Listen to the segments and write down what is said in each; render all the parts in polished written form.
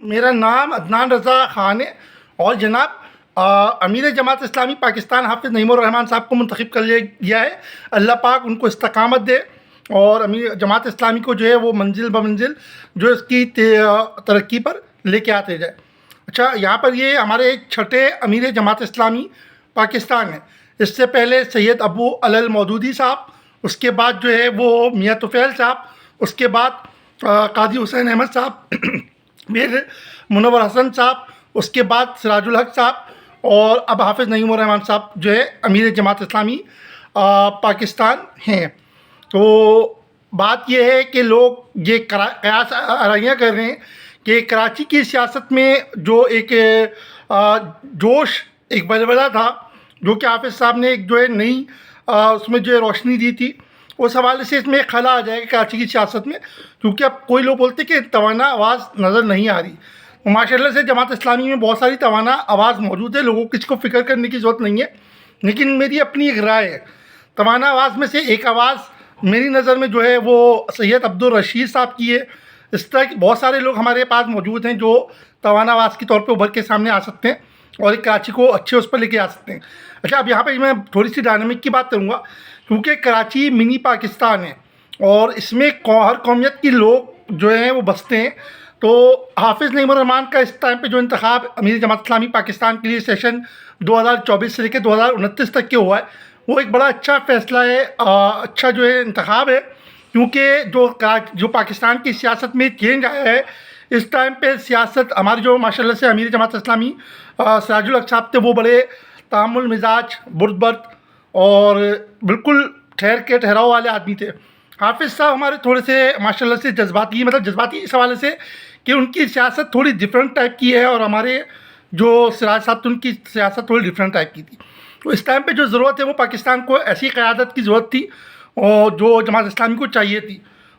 میرا نام عدنان رضا خان ہے اور جناب امیر جماعت اسلامی پاکستان حافظ نعیم الرحمان صاحب کو منتخب کر لیا گیا ہے۔ اللہ پاک ان کو استقامت دے اور امیر جماعت اسلامی کو جو ہے وہ منزل بمنزل جو اس کی ترقی پر لے کے آتے جائے۔ اچھا، یہاں پر یہ ہمارے چھٹے امیر جماعت اسلامی پاکستان ہیں۔ اس سے پہلے سید ابو علل مودودی صاحب، اس کے بعد جو ہے وہ میاں طفیل صاحب، اس کے بعد قاضی حسین احمد صاحب، پھر منور حسن صاحب، اس کے بعد سراج الحق صاحب اور اب حافظ نعیم الرحمان صاحب جو ہے امیر جماعت اسلامی پاکستان ہیں۔ تو بات یہ ہے کہ لوگ یہ قیاس آرائیاں کر رہے ہیں کہ کراچی کی سیاست میں جو ایک جوش، ایک بلبلہ تھا جو کہ حافظ صاحب نے ایک جو ہے نئی اس میں جو ہے روشنی دی تھی، اس حوالے سے اس میں ایک خلا آ جائے گا کراچی کی سیاست میں، کیونکہ اب کوئی لوگ بولتے کہ توانا آواز نظر نہیں آ رہی۔ ماشاء اللہ سے جماعت اسلامی میں بہت ساری توانا آواز موجود ہے، لوگوں کو کسی کو فکر کرنے کی ضرورت نہیں ہے، لیکن میری اپنی ایک رائے ہے۔ توانا آواز میں سے ایک آواز میری نظر میں جو ہے وہ سید عبدالرشید صاحب کی ہے۔ اس طرح کے بہت سارے لوگ ہمارے پاس موجود ہیں جو توانا آواز کے طور پہ ابھر کے سامنے آ سکتے ہیں اور ایک کراچی کو اچھے اس پر لے کے آ سکتے ہیں۔ اچھا، اب یہاں پہ میں تھوڑی سی ڈائنامک کی بات کروں گا، کیونکہ کراچی منی پاکستان ہے اور اس میں ہر قومیت کے لوگ جو ہیں وہ بستے ہیں۔ تو حافظ نعیم الرحمان کا اس ٹائم پہ جو انتخاب امیر جماعت اسلامی پاکستان کے لیے سیشن 2024 سے لے کے 2029 تک کے ہوا ہے، وہ ایک بڑا اچھا فیصلہ ہے، اچھا جو ہے انتخاب ہے، کیونکہ جو پاکستان کی سیاست میں چینج آیا ہے اس ٹائم پہ، سیاست ہماری جو ماشاء اللہ سے امیر جماعت اسلامی سراج الحق صاحب تھے، وہ بڑے تعامل مزاج، برد اور بالکل ٹھہراؤ والے آدمی تھے۔ حافظ صاحب ہمارے تھوڑے سے ماشاء اللہ سے جذباتی اس حوالے سے کہ ان کی سیاست تھوڑی ڈفرینٹ ٹائپ کی ہے، اور ہمارے جو سراج صاحب تھے ان کی سیاست تھوڑی ڈفرینٹ ٹائپ کی تھی۔ تو اس ٹائم پہ جو ضرورت ہے وہ پاکستان کو ایسی قیادت کی ضرورت تھی اور جو جماعت اسلامی کو چاہیے تھی،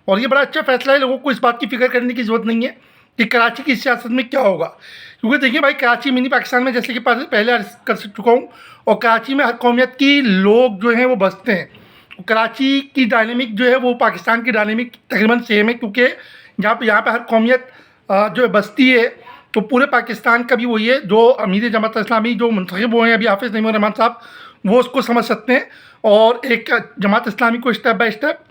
اور یہ بڑا اچھا فیصلہ ہے۔ لوگوں کو اس بات کی فکر کرنے کی ضرورت نہیں ہے کہ کراچی کی سیاست میں کیا ہوگا، کیونکہ دیکھیں بھائی، کراچی منی پاکستان میں جیسے کہ پہلے عرض کر چکا ہوں، اور کراچی میں ہر قومیت کی لوگ جو ہیں وہ بستے ہیں۔ کراچی کی ڈائنامک جو ہے وہ پاکستان کی ڈائنامک تقریباً سیم ہے، کیونکہ یہاں پہ ہر قومیت جو ہے بستی ہے، تو پورے پاکستان کا بھی وہی ہے۔ جو امیر جماعت اسلامی جو منتخب ہوئے ہیں ابھی حافظ نعیم الرحمان صاحب، وہ اس کو سمجھ سکتے ہیں اور ایک جماعت اسلامی کو اسٹیپ بائی اسٹیپ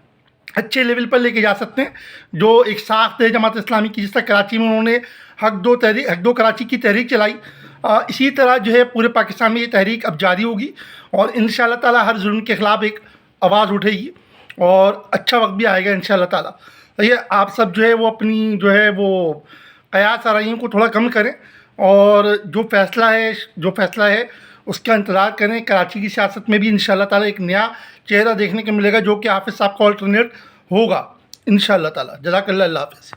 اچھے لیول پر لے کے جا سکتے ہیں۔ جو ایک ساخت ہے جماعت اسلامی کی، جس طرح کراچی میں انہوں نے حق دو کراچی کی تحریک چلائی، اسی طرح جو ہے پورے پاکستان میں یہ تحریک اب جاری ہوگی، اور انشاءاللہ تعالی ہر ظلم کے خلاف ایک آواز اٹھے گی اور اچھا وقت بھی آئے گا انشاءاللہ تعالی۔ یہ آپ سب جو ہے وہ اپنی جو ہے وہ قیاس آرائیوں کو تھوڑا کم کریں، اور جو فیصلہ ہے اس کا انتظار کریں۔ کراچی کی سیاست میں بھی انشاءاللہ تعالی ایک نیا چہرہ دیکھنے کو ملے گا، جو کہ حافظ صاحب کا آلٹرنیٹ ہوگا انشاءاللہ تعالی۔ جزاک اللہ، اللہ حافظ۔